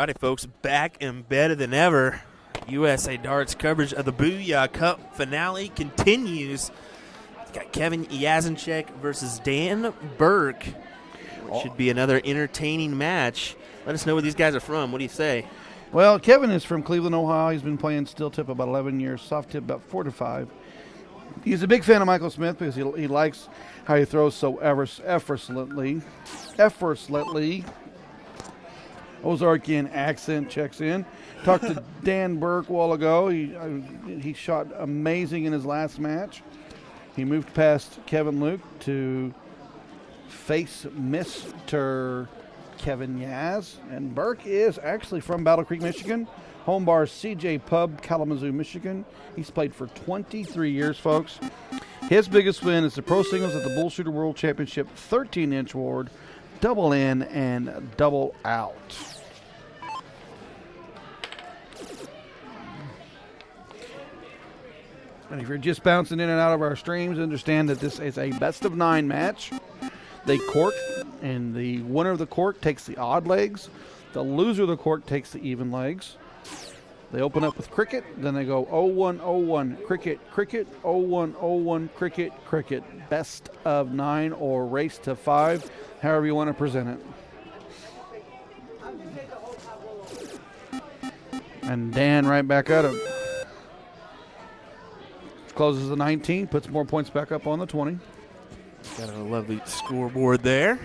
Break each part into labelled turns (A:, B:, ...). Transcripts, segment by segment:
A: Friday, folks. Back and better than ever. USA Darts coverage of the Booyah Cup finale continues. It's got Kevin Yasenchak versus Dan Burk, which should be another entertaining match. Let us know where these guys are from. What do you say?
B: Well, Kevin is from Cleveland, Ohio. He's been playing steel tip about 11 years, soft tip about 4 to 5. He's a big fan of Michael Smith because he likes how he throws so effortlessly. Ozarkian accent checks in. Talked to Dan Burk a while ago. He shot amazing in his last match. He moved past Kevin Luke to face Mr. Kevin Yaz. And Burk is actually from Battle Creek, Michigan. Home bar CJ Pub, Kalamazoo, Michigan. He's played for 23 years, folks. His biggest win is the Pro Singles at the Bullshooter World Championship 13-inch award, double in and double out. And if you're just bouncing in and out of our streams, understand that this is a best-of-9 match. They cork, and the winner of the cork takes the odd legs. The loser of the cork takes the even legs. They open up with cricket, then they go 0-1, 0-1, cricket, cricket, 0-1, 0-1, cricket, cricket. Best of 9 or race to 5, however you want to present it. And Dan right back at him. Closes the 19, puts more points back up on the 20.
A: Got a lovely scoreboard there.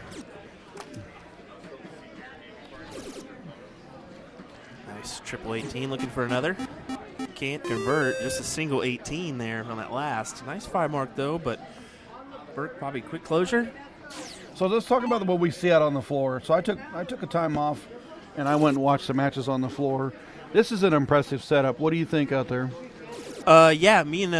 A: Nice triple 18, looking for another. Can't convert, just a single 18 there on that last. Nice 5 mark though, but Burke probably quick closure.
B: So let's talk about what we see out on the floor. So I took a time off, and I went and watched the matches on the floor. This is an impressive setup. What do you think out there?
A: Yeah, me and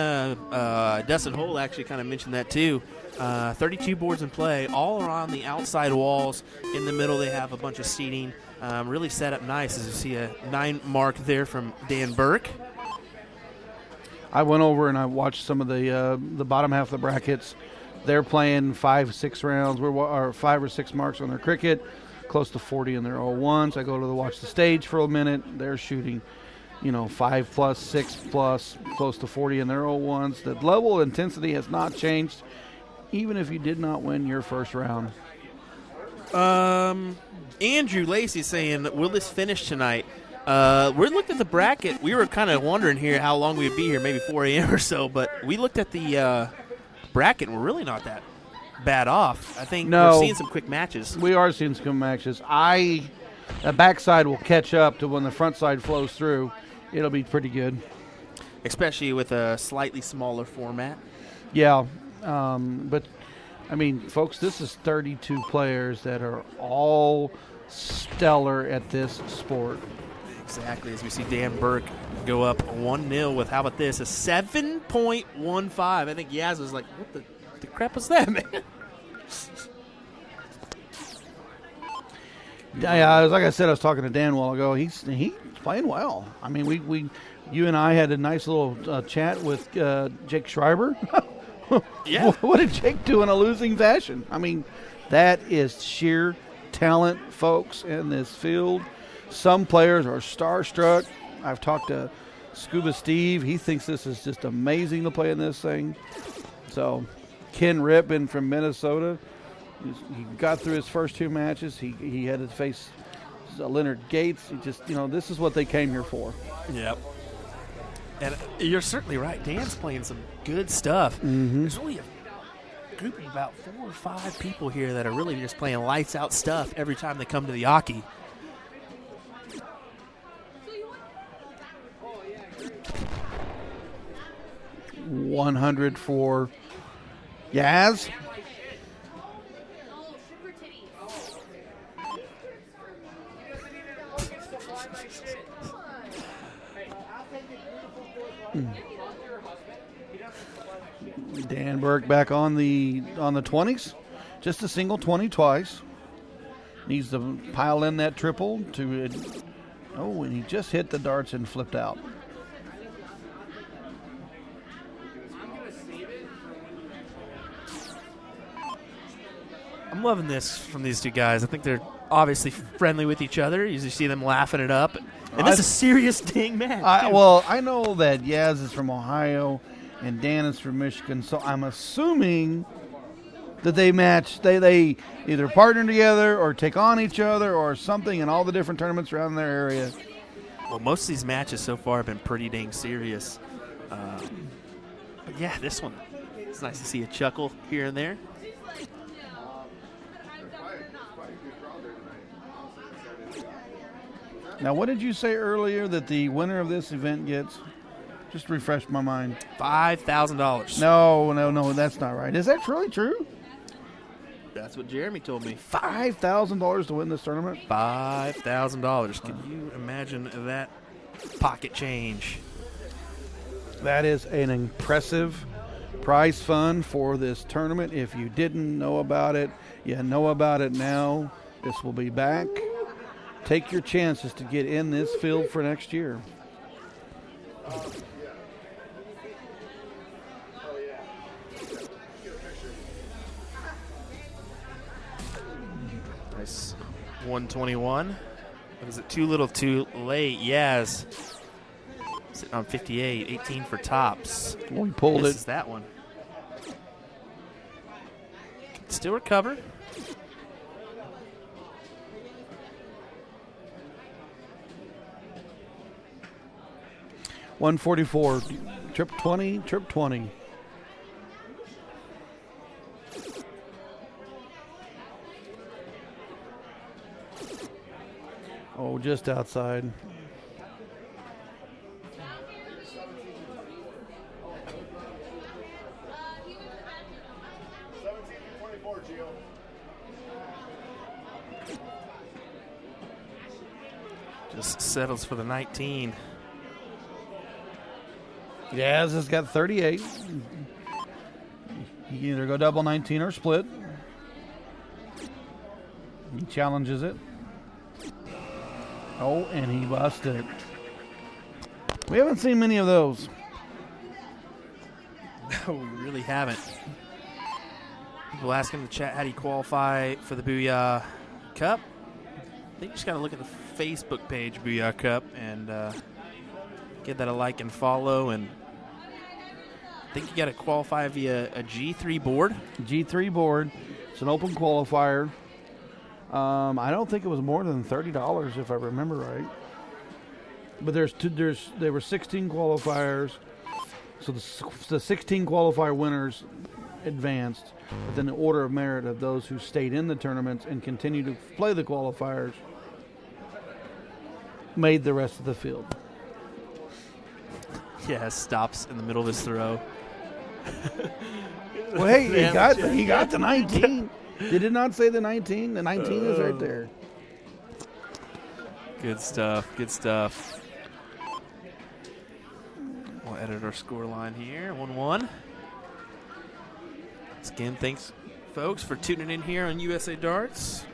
A: Dustin Hole actually kind of mentioned that too. 32 boards in play, all around the outside walls. In the middle, they have a bunch of seating. Really set up nice, as you see a 9 mark there from Dan Burk.
B: I went over and I watched some of the bottom half of the brackets. They're playing 5-6 rounds. Or 5 or 6 marks on their cricket, close to 40 in their 0-1s. I go to watch the stage for a minute. They're shooting 5 plus, 6 plus, close to 40 in their 0-1s. The level of intensity has not changed, even if you did not win your first round.
A: Andrew Lacey saying, will this finish tonight? We looked at the bracket. We were kind of wondering here how long we'd be here, maybe 4 a.m. or so, but we looked at the bracket, and we're really not that bad off. I think we're seeing some quick matches.
B: We are seeing some matches. The backside will catch up to when the front side flows through. It'll be pretty good.
A: Especially with a slightly smaller format.
B: Yeah, but, I mean, folks, this is 32 players that are all stellar at this sport.
A: Exactly, as we see Dan Burke go up 1-0 with, how about this, a 7.15. I think Yaz was like, what the crap was that, man?
B: Yeah, like I said, I was talking to Dan a while ago. He's playing well. I mean, you and I had a nice little chat with Jake Schreiber.
A: Yeah.
B: What did Jake do in a losing fashion? I mean, that is sheer talent, folks, in this field. Some players are starstruck. I've talked to Scuba Steve. He thinks this is just amazing to play in this thing. So, Ken Rippin from Minnesota. He got through his first 2 matches. He had to face Leonard Gates. He just, this is what they came here for.
A: Yep. And you're certainly right. Dan's playing some good stuff.
B: Mm-hmm.
A: There's only a group of about 4 or 5 people here that are really just playing lights out stuff every time they come to the Aki.
B: $100 for Yaz. Dan Burke back on the 20s. Just a single 20 twice. Needs to pile in that triple to. And he just hit the darts and flipped out.
A: I'm loving this from these two guys. I think they're obviously friendly with each other. You usually see them laughing it up. And this is a serious dang match.
B: I know that Yaz is from Ohio and Dan is from Michigan, so I'm assuming that they match. They either partner together or take on each other or something in all the different tournaments around their area.
A: Well, most of these matches so far have been pretty dang serious. But yeah, this one, it's nice to see a chuckle here and there.
B: Now, what did you say earlier that the winner of this event gets? Just refresh my mind.
A: $5,000.
B: No, that's not right. Is that really true?
A: That's what Jeremy told me.
B: $5,000 to win this tournament?
A: $5,000. Can you imagine that pocket change?
B: That is an impressive prize fund for this tournament. If you didn't know about it, you know about it now. This will be back. Take your chances to get in this field for next year.
A: Nice. 121. Was it too little too late? Yes. Sitting on 58. 18 for tops.
B: Well, we pulled
A: This
B: it.
A: is that one. Can still recover.
B: $144. Trip 20, trip 20. Oh, just outside.
A: Just settles for the 19.
B: Yaz has got 38. You can either go double 19 or split. He challenges it. Oh, and he busted it. We haven't seen many of those.
A: No, we really haven't. People asking in the chat, how do you qualify for the Booyah Cup? I think you just got to look at the Facebook page, Booyah Cup, and give that a like and follow. And I think you got to qualify via a G3 board.
B: G3 board. It's an open qualifier. I don't think it was more than $30 if I remember right. But there were 16 qualifiers, so the 16 qualifier winners advanced. But then the order of merit of those who stayed in the tournaments and continued to play the qualifiers made the rest of the field.
A: Yeah, stops in the middle of his throw.
B: Well, hey, he got the 19. Did it not say the 19? The 19 is right there.
A: Good stuff. Good stuff. We'll edit our score line here. 1-1. Once again, thanks, folks, for tuning in here on USA Darts.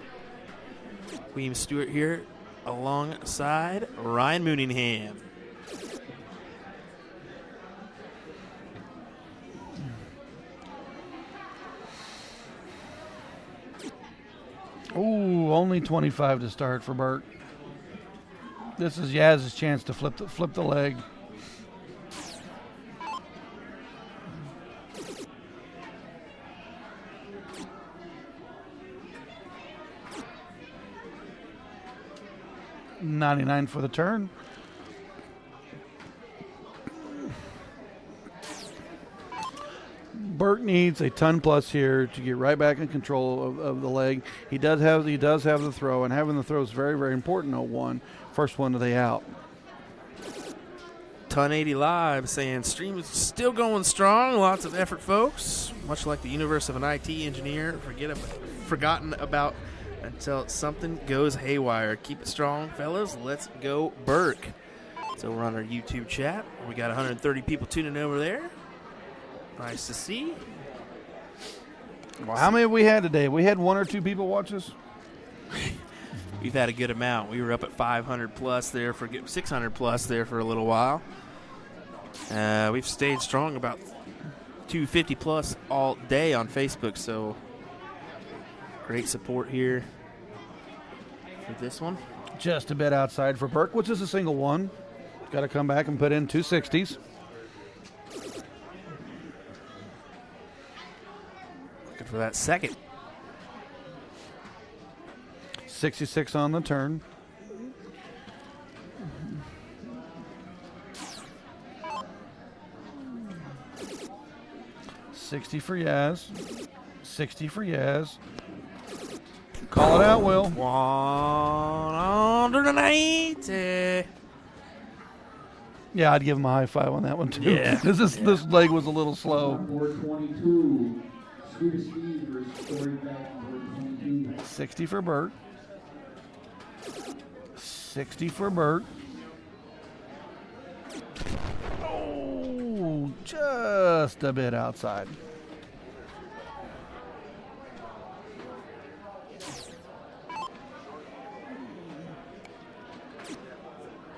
A: William Stuart here alongside Ryan Mooneyham.
B: Ooh, only 25 to start for Burk. This is Yaz's chance to flip the leg. $99 for the turn. Burk needs a ton plus here to get right back in control of the leg. He does have the throw, and having the throw is very, very important. 0-1, first one to the out.
A: Ton 80 Live saying stream is still going strong. Lots of effort, folks. Much like the universe of an IT engineer, forgotten about until something goes haywire. Keep it strong, fellas. Let's go, Burk. So we're on our YouTube chat. We got 130 people tuning over there. Nice to see.
B: Well, how many have we had today? We had 1 or 2 people watch us?
A: We've had a good amount. We were up at 500 plus there 600 plus there for a little while. We've stayed strong about 250 plus all day on Facebook, so great support here. for this one.
B: Just a bit outside for Burke, which is a single one. Got to come back and put in 2 60s.
A: Looking for that second.
B: 66 on the turn. $60 for Yaz. 60 for Yaz. Call it out, Will.
A: 180.
B: Yeah, I'd give him a high five on that one too.
A: Yeah.
B: This leg was a little slow. 60 for Burk. 60 for Burk. Oh, just a bit outside.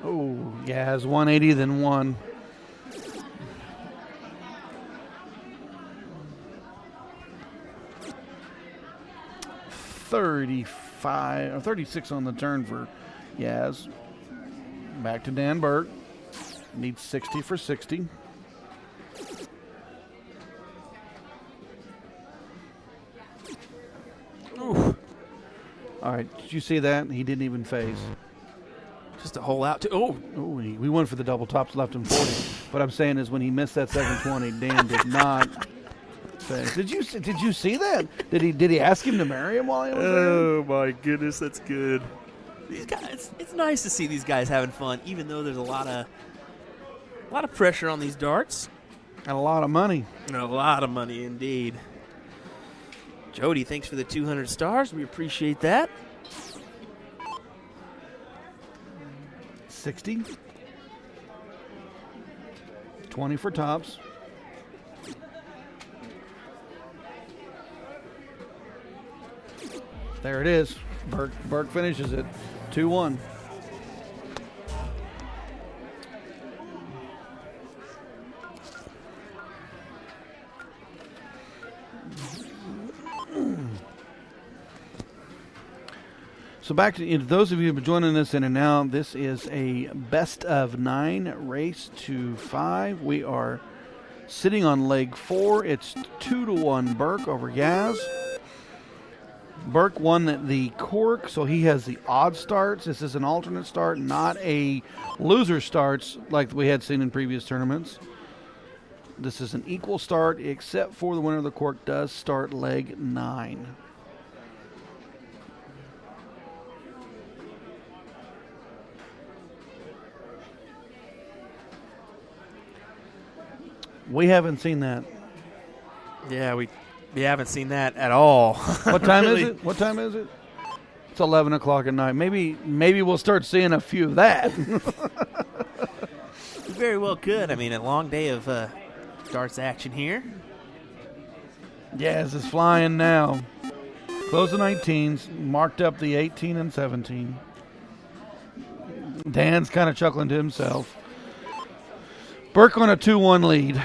B: Oh, yeah, it's 180 then 1. $35 or $36 on the turn for Yaz. Back to Dan Burke. Needs 60 for 60.
A: Ooh.
B: All right, did you see that? He didn't even phase.
A: Just a hole out. Oh,
B: We went for the double tops, left him 40. What I'm saying is when he missed that 720, Dan did not phase. Did you see that? Did he ask him to marry him while he was there?
A: oh my goodness, that's good. These guys, it's nice to see these guys having fun, even though there's a lot of pressure on these darts.
B: And a lot of money.
A: And a lot of money indeed. Jody, thanks for the 200 stars. We appreciate that.
B: 60. 20 for tops. There it is. Burke finishes it. 2-1. So back to those of you who have been joining us in and now, this is a best of 9 race to 5. We are sitting on leg 4. It's 2-1 Burke over Yaz. Burke won the cork, so he has the odd starts. This is an alternate start, not a loser starts like we had seen in previous tournaments. This is an equal start, except for the winner of the cork does start leg 9. We haven't seen that.
A: Yeah, we haven't seen that at all.
B: What time is it? What time is it? It's 11 o'clock at night. Maybe we'll start seeing a few of that.
A: We very well could. I mean, a long day of darts action here.
B: Yes, it's flying now. Close the 19s, marked up the 18 and 17. Dan's kind of chuckling to himself. Burke on a 2-1 lead.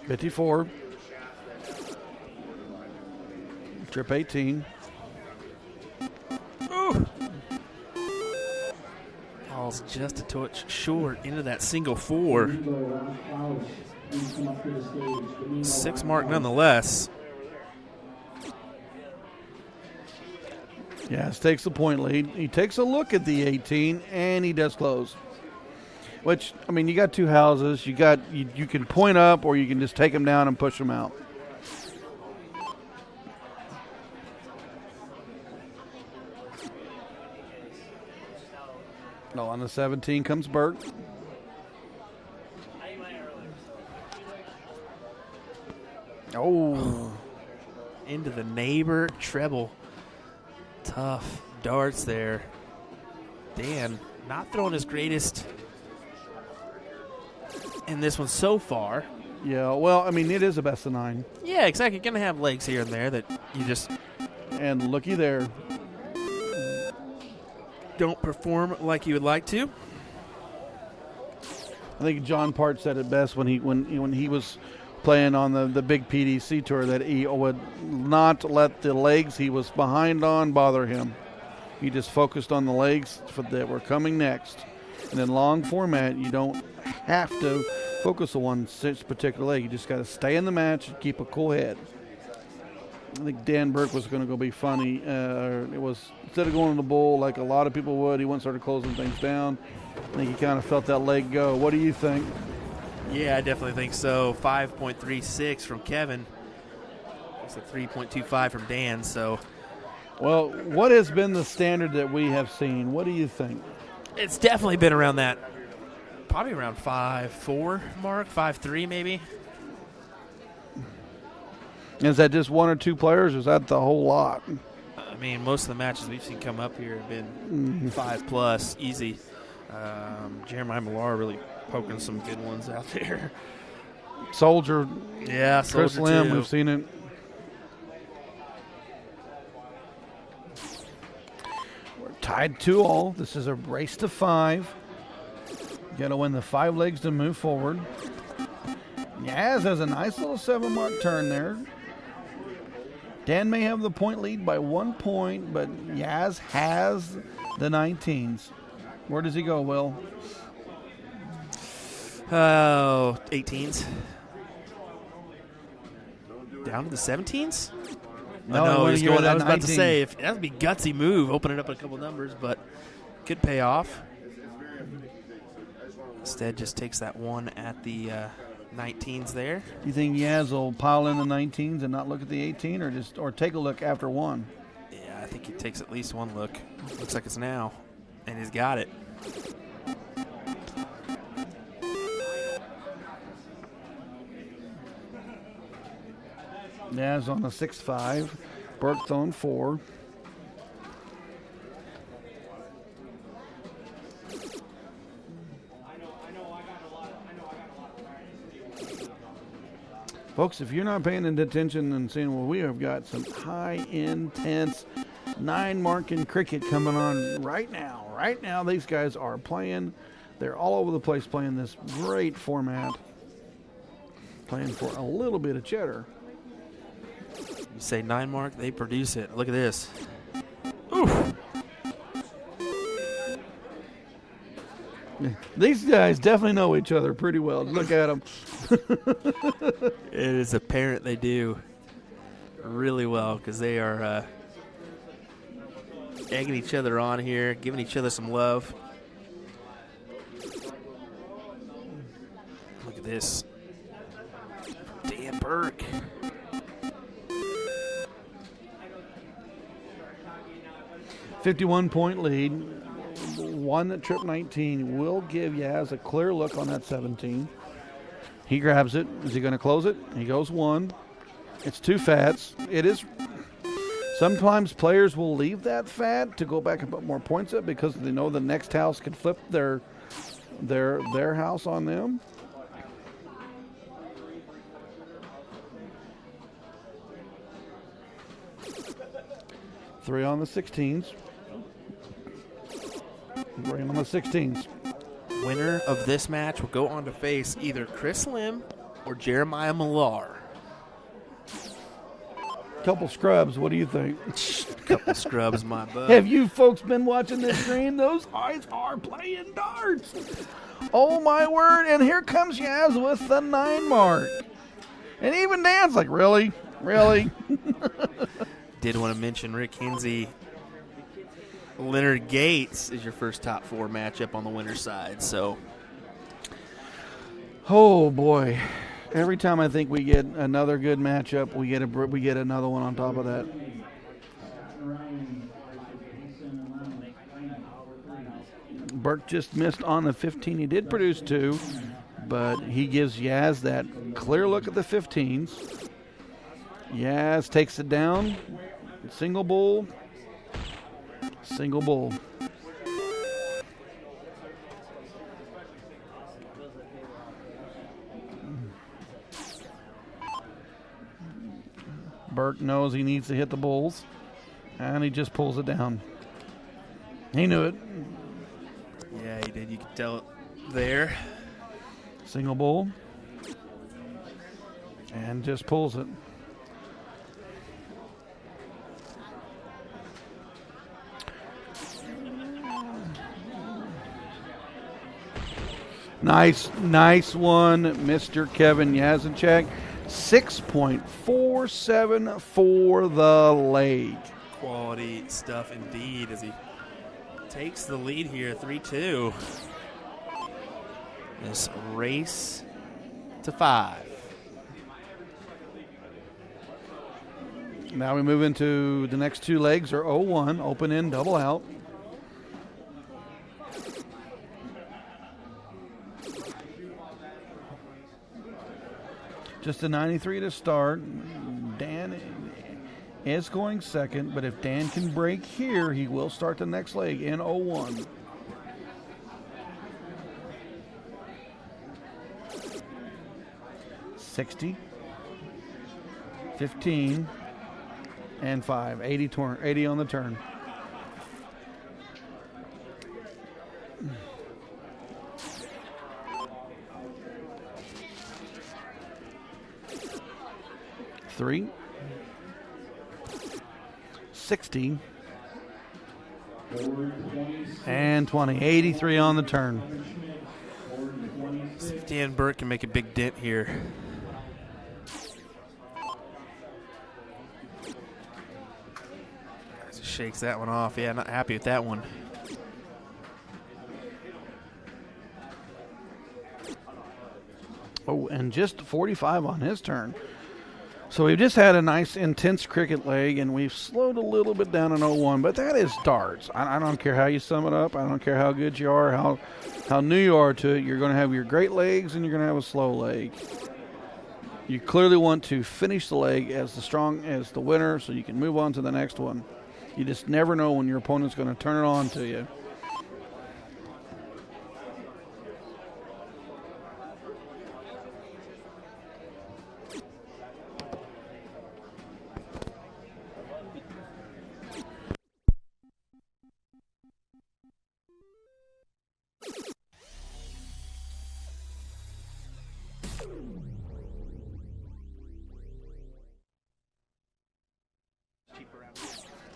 B: $54. Trip 18.
A: Ooh. Ball's just a touch short into that single 4. 6 mark nonetheless.
B: Yes, takes the point lead. He takes a look at the 18, and he does close. Which, I mean, you got 2 houses. You can point up, or you can just take them down and push them out. No, on the 17 comes Burke. Oh.
A: Into the neighbor treble. Tough darts there. Dan not throwing his greatest in this one so far.
B: Yeah, well, I mean, it is a best of 9.
A: Yeah, exactly. You're going to have legs here and there that you just
B: And looky there.
A: don't perform like you would like to.
B: I think John Part said it best when he was playing on the big PDC tour that he would not let the legs he was behind on bother him. He just focused on the legs that were coming next. And in long format, you don't have to focus on one particular leg. You just got to stay in the match and keep a cool head. I think Dan Burk was going to go be funny. It was, instead of going to the bull like a lot of people would, he went and started closing things down. I think he kind of felt that leg go. What do you think?
A: Yeah, I definitely think so. 5.36 from Kevin. It's a 3.25 from Dan. So,
B: well, what has been the standard that we have seen? What do you think?
A: It's definitely been around that, probably around 5.4 mark, 5.3 maybe.
B: Is that just one or two players, or is that the whole lot?
A: I mean, most of the matches we've seen come up here have been 5+ easy. Jeremiah Millar really poking some good ones out there.
B: Soldier.
A: Yeah,
B: Chris
A: Soldier
B: Lim,
A: too.
B: we've seen it. We're tied 2-all. This is a race to 5. You got to win the 5 legs to move forward. Yaz has a nice little 7-mark turn there. Dan may have the point lead by 1 point, but Yaz has the 19s. Where does he go, Will?
A: 18s. Down to the 17s?
B: No,
A: he's going. I was about
B: 19.
A: to say, that would be a gutsy move, opening up a couple numbers, but could pay off. Instead, just takes that one at the 19s there.
B: You think Yaz will pile in the 19s and not look at the 18, or take a look after one?
A: Yeah, I think he takes at least one look. Looks like it's now, and he's got it.
B: Yaz on the 6-5. Burk throwing 4. Folks, if you're not paying attention and seeing, well, we have got some high, intense 9-marking cricket coming on right now. Right now, these guys are playing. They're all over the place playing this great format. Playing for a little bit of cheddar.
A: You say 9-mark, they produce it. Look at this. Oof.
B: These guys definitely know each other pretty well. Look at them.
A: It is apparent they do really well because they are egging each other on here, giving each other some love. Look at this. Dan Burk.
B: .51 lead. One that trip 19 will give Yaz a clear look on that 17. He grabs it. Is he going to close it? He goes 1. It's 2 fats. It is. Sometimes players will leave that fat to go back and put more points up because they know the next house can flip their house on them. Three on the 16s. 3 on the 16s.
A: Winner of this match will go on to face either Chris Lim or Jeremiah Millar.
B: Couple scrubs, what do you think?
A: Couple scrubs, my bud.
B: Have you folks been watching this stream? Those guys are playing darts. Oh, my word. And here comes Yaz with the 9 mark. And even Dan's like, really? Really?
A: Did want to mention Rick Hinsey. Leonard Gates is your first top 4 matchup on the winner's side. So,
B: oh boy! Every time I think we get another good matchup, we get another one on top of that. Burke just missed on the 15. He did produce 2, but he gives Yaz that clear look at the 15s. Yaz takes it down. Single bull. Single bull. Burke knows he needs to hit the bulls, and he just pulls it down. He knew it.
A: Yeah, he did. You could tell it there.
B: Single bull. And just pulls it. Nice one, Mr. Kevin Yasenchak. 6.47 for the leg.
A: Quality stuff indeed as he takes the lead here, 3-2. This race to 5.
B: Now we move into the next 2 legs are 0-1, open in, double out. Just a 93 to start. Dan is going second, but if Dan can break here, he will start the next leg in 0-1. $60, 15, and 5. 80 on the turn. Three, 60, and 20. 83 on the turn.
A: See if Dan Burke can make a big dent here. Just shakes that one off. Yeah, not happy with that one.
B: Oh, and just 45 on his turn. So we've just had a nice, intense cricket leg, and we've slowed a little bit down in 0-1, but that is darts. I don't care how you sum it up. I don't care how good you are, how new you are to it. You're going to have your great legs, and you're going to have a slow leg. You clearly want to finish the leg as the winner so you can move on to the next one. You just never know when your opponent's going to turn it on to you.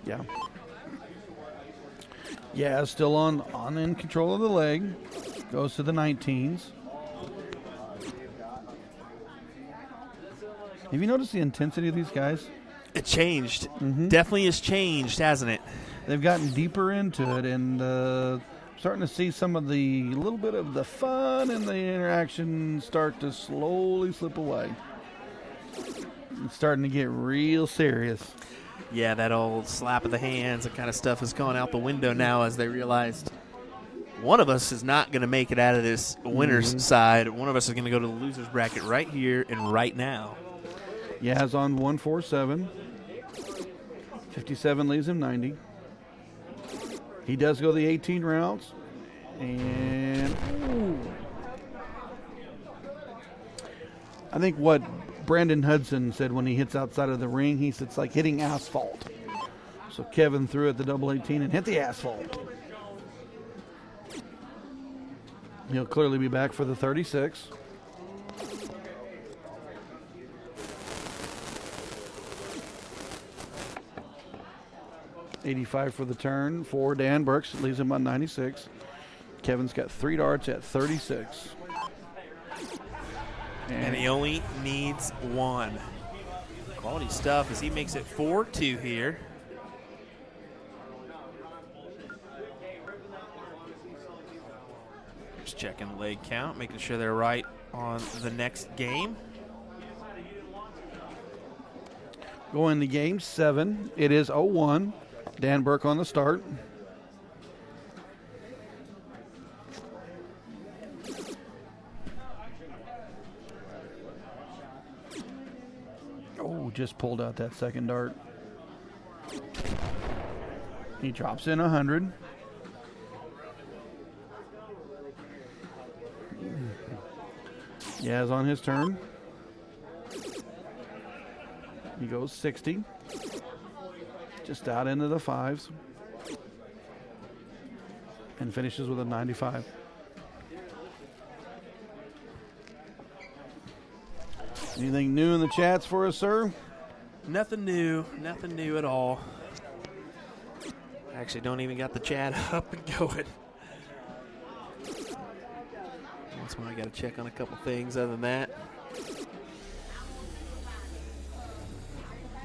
B: Yeah. Yeah, still on in control of the leg. Goes to the 19s. Have you noticed the intensity of these guys?
A: It changed. Mm-hmm. Definitely has changed, hasn't it?
B: They've gotten deeper into it, and starting to see some of the little bit of the fun and the interaction start to slowly slip away. It's starting to get real serious.
A: Yeah, that old slap of the hands and kind of stuff has gone out the window now as they realized one of us is not going to make it out of this winner's side. One of us is going to go to the loser's bracket right here and right now.
B: Yaz on 147. 57 leaves him 90. He does go the 18 rounds. And I think what Brandon Hudson said when he hits outside of the ring, he said it's like hitting asphalt. So Kevin threw at the double 18 and hit the asphalt. He'll clearly be back for the 36. $85 for the turn for Dan Burke. Leaves him on 96. Kevin's got 3 darts at 36.
A: And he only needs 1. Quality stuff as he makes it 4-2 here. Just checking the leg count, making sure they're right on the next game.
B: Going to game 7. It is 0-1. Dan Burke on the start. Oh, just pulled out that second dart. He drops in 100. Yaz on his turn. He goes 60. Just out into the 5s. And finishes with a 95. Anything new in the chats for us, sir?
A: Nothing new at all. Actually, don't even got the chat up and going. That's why I got to check on a couple things other than that.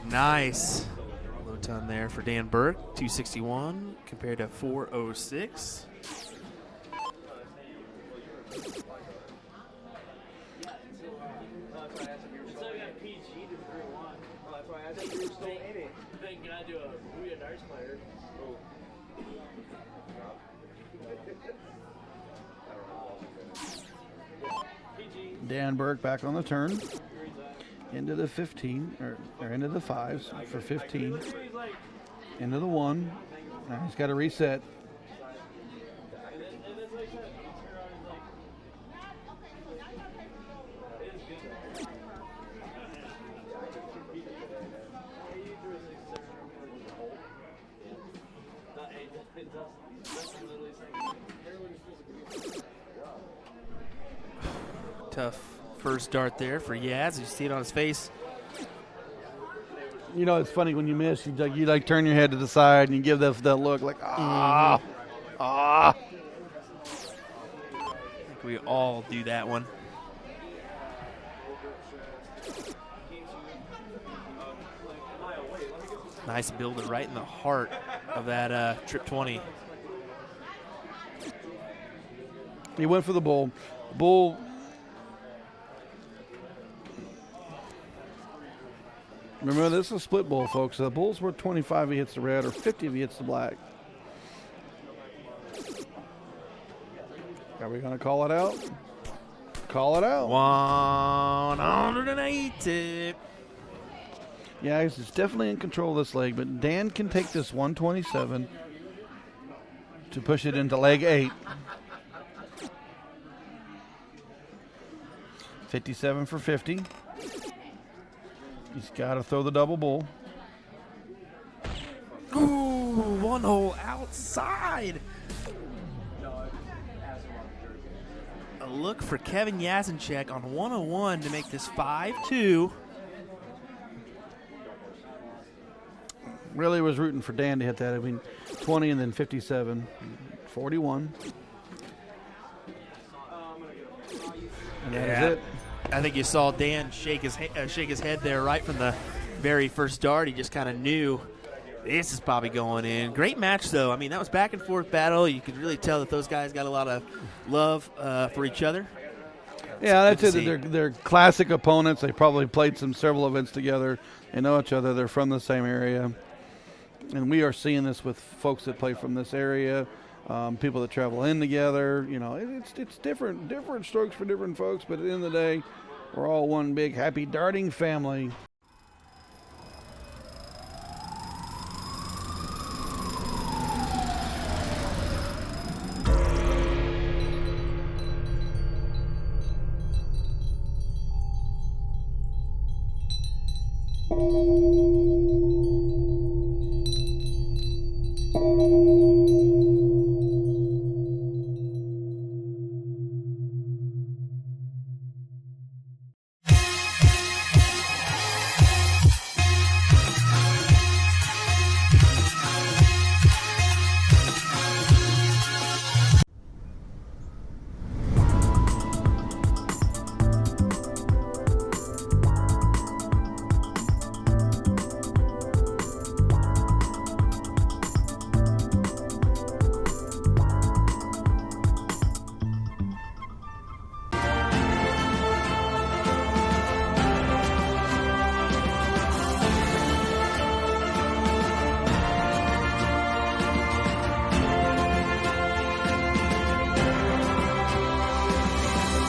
A: Nice. Low ton there for Dan Burk, 261 compared to 406.
B: Dan Burk back on the turn. Into the 15, or into the 5s for 15. Into the 1. Now he's got to reset.
A: Tough first dart there for Yaz. You see it on his face.
B: You know, it's funny when you miss, you turn your head to the side and you give that look like, ah.
A: I think we all do that one. Nice builder right in the heart of that trip 20.
B: He went for the bull. Bull. Remember, this is a split bull, folks. The bull's worth 25 if he hits the red or 50 if he hits the black. Are we going to call it out? Call it out.
A: 180.
B: Yeah, he's definitely in control of this leg, but Dan can take this 127 to push it into leg 8. 57 for 50. He's got to throw the double bull.
A: Ooh, one hole outside. A look for Kevin Yasenchak on 101 to make this 5-2.
B: Really was rooting for Dan to hit that. I mean, 20 and then 57. 41. And that is it.
A: I think you saw Dan shake his head there right from the very first dart. He just kind of knew this is probably going in. Great match, though. I mean, that was back and forth battle. You could really tell that those guys got a lot of love for each other.
B: Yeah, that's it. They're classic opponents. They probably played several events together. They know each other. They're from the same area. And we are seeing this with folks that play from this area, people that travel in together. You know, it's different strokes for different folks. But at the end of the day, we're all one big happy darting family.